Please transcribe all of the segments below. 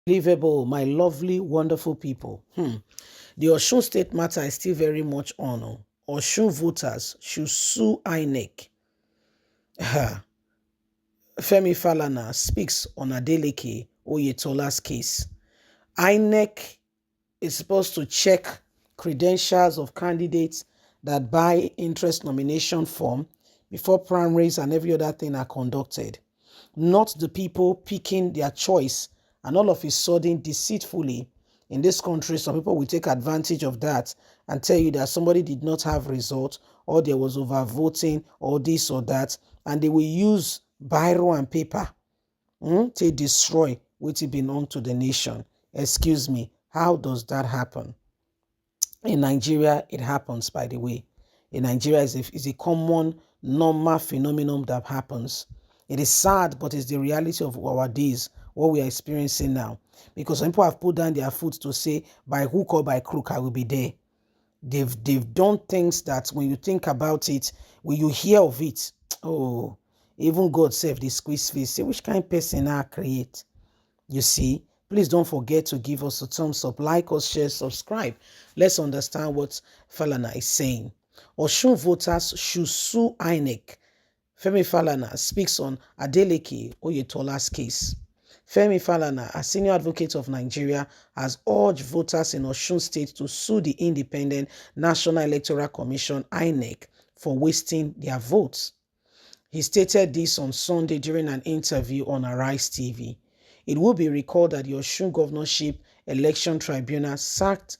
Unbelievable, my lovely, wonderful people. The Osun State matter is still very much on. Osun voters should sue INEC. Femi Falana speaks on ADELEKE Oyetola's case. INEC is supposed to check credentials of candidates that buy interest nomination form before primaries and every other thing are conducted, not the people picking their choice and all of a sudden deceitfully. In this country, some people will take advantage of that and tell you that somebody did not have result or there was overvoting or this or that, and they will use biro and paper to destroy what it belong to the nation. Excuse me, how does that happen? In Nigeria, it happens, by the way. In Nigeria, is a common, normal phenomenon that happens. It is sad, but it's the reality of our days, what we are experiencing now. Because some people have put down their foot to say, by hook or by crook, I will be there. They've done things that when you think about it, when you hear of it, oh, even God self, they squeeze face. Say, which kind of person I create? You see, please don't forget to give us a thumbs up, like us, share, subscribe. Let's understand what Falana is saying. Osun voters should sue INEC. Femi Falana speaks on Adeleke Oyetola's case. Femi Falana, a senior advocate of Nigeria, has urged voters in Osun State to sue the Independent National Electoral Commission, INEC, for wasting their votes. He stated this on Sunday during an interview on Arise TV. It will be recalled that the Osun Governorship Election Tribunal sacked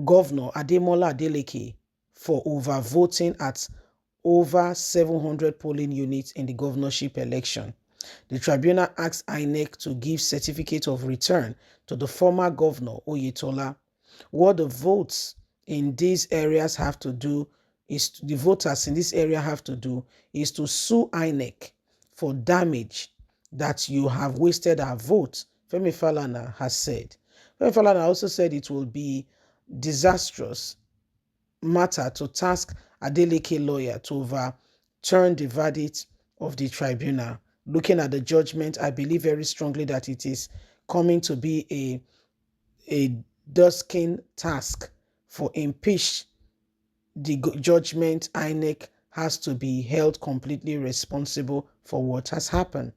Governor Ademola Adeleke for overvoting at over 700 polling units in the governorship election. The tribunal asked INEC to give certificate of return to the former governor, Oyetola. What the votes in these areas have to do is, the voters in this area have to do is to sue INEC for damage that you have wasted our vote, Femi Falana has said. Femi Falana also said it will be disastrous matter to task Adeleke lawyer to overturn the verdict of the tribunal. Looking at the judgment, I believe very strongly that it is coming to be a dusking task for impeach the judgment. INEC has to be held completely responsible for what has happened.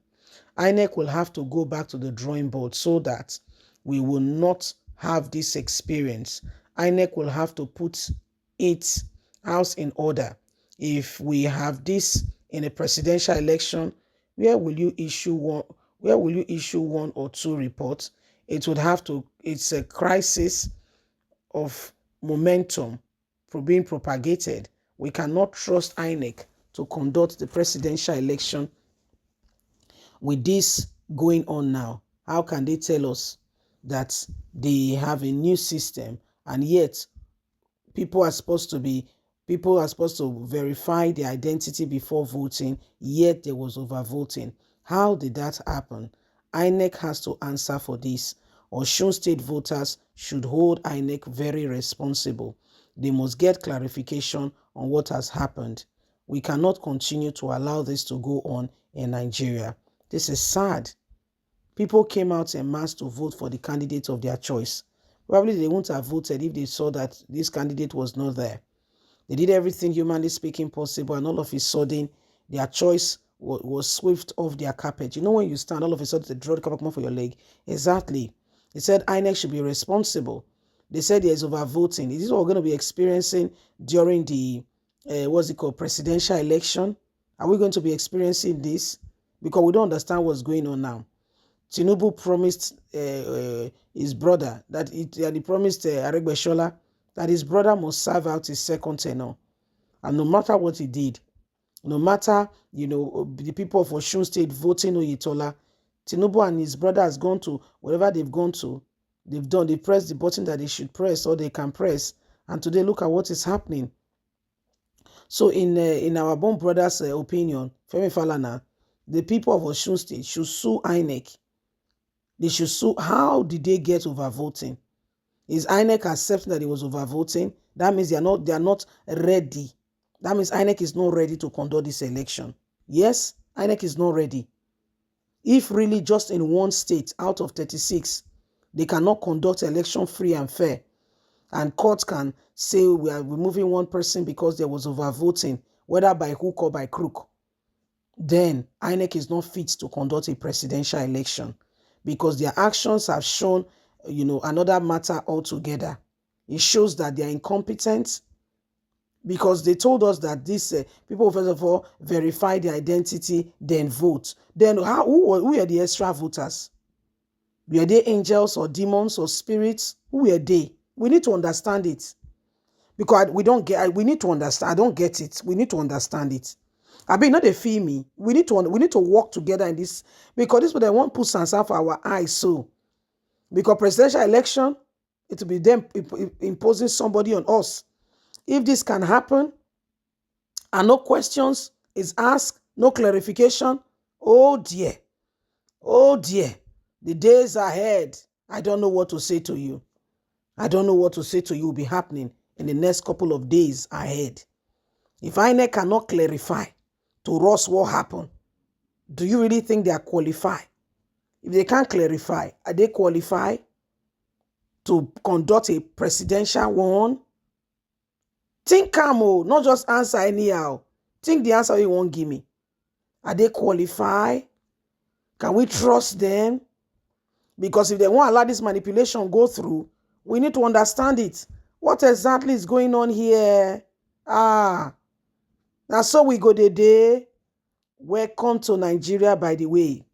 INEC will have to go back to the drawing board so that we will not have this experience. INEC will have to put its house in order. If we have this in a presidential election, where will you issue one or two reports? It would have to, it's a crisis of momentum being propagated. We cannot trust INEC to conduct the presidential election with this going on now. How can they tell us that they have a new system and yet people are supposed to verify their identity before voting, yet there was overvoting? How did that happen? INEC has to answer for this. Osun State voters should hold INEC very responsible. They must get clarification on what has happened. We cannot continue to allow this to go on in Nigeria. This is sad. People came out en masse to vote for the candidate of their choice. Probably they wouldn't have voted if they saw that this candidate was not there. They did everything humanly speaking possible, and all of a sudden, their choice was swept off their carpet. You know, when you stand, all of a sudden, they draw the carpet for your leg. Exactly. They said INEC should be responsible. They said there's overvoting. Is this what we're going to be experiencing during the, presidential election? Are we going to be experiencing this? Because we don't understand what's going on now. Tinubu promised his brother that he promised Aregbesola that his brother must serve out his second tenure. And no matter what he did, no matter, the people of Osun State voting Oyetola, Tinubu and his brother has gone to whatever they've gone to. They pressed the button that they should press or they can press. And today, look at what is happening. So in our born brother's opinion, Femi Falana, the people of Osun State should sue INEC. They should sue. How did they get overvoting? Is INEC accepting that it was overvoting? That means they are not ready. That means INEC is not ready to conduct this election. Yes, INEC is not ready. If really just in one state out of 36, they cannot conduct election free and fair, and court can say we are removing one person because there was overvoting, whether by hook or by crook, then INEC is not fit to conduct a presidential election, because their actions have shown, another matter altogether. It shows that they are incompetent, because they told us that these people, first of all, verify their identity, then vote. Then who are the extra voters? Were they angels or demons or spirits? Who were they? We need to understand it, because we need to understand. I don't get it. We need to understand it. I mean, not a FEMI. We need to work together in this, because this is what they want to put sansa for our eyes. So, because presidential election, it will be them imposing somebody on us. If this can happen and no questions is asked, no clarification, oh dear, the days ahead, I don't know what to say to you. I don't know what to say to you will be happening in the next couple of days ahead. If INEC cannot clarify to us what happened, do you really think they are qualified? If they can't clarify, are they qualified to conduct a presidential one? Think calm, not just answer anyhow. Think the answer you won't give me. Are they qualified? Can we trust them? Because if they won't allow this manipulation go through, we need to understand it. What exactly is going on here? Now so we go the day. Welcome to Nigeria, by the way.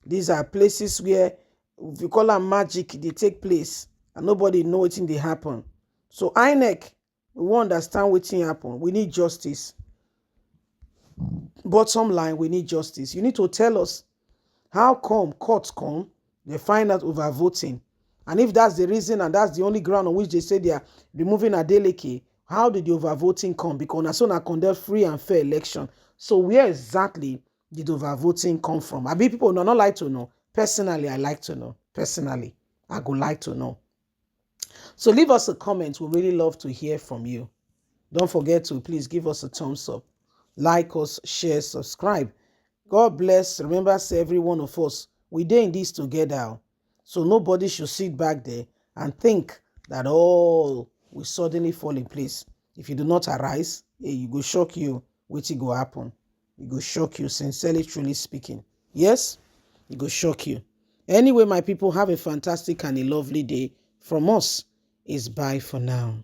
These are places where, if you call them magic, they take place, and nobody know what they happen. So INEC, we won't understand what happen. We need justice. Bottom line, we need justice. You need to tell us how come courts come, they find out over voting. And if that's the reason and that's the only ground on which they say they are removing ADELEKE, how did the overvoting come? Because OSUN conduct free and fair election. So where exactly did overvoting come from? I mean, people do not like to know. Personally, I like to know. Personally, I would like to know. So leave us a comment. We really love to hear from you. Don't forget to please give us a thumbs up. Like us, share, subscribe. God bless. Remember, say every one of us, we dey in this together. So nobody should sit back there and think that all will suddenly fall in place. If you do not arise, you go shock you, wetin go happen. It go shock you, sincerely, truly speaking. Yes, it go shock you. Anyway, my people, have a fantastic and a lovely day. From us, is bye for now.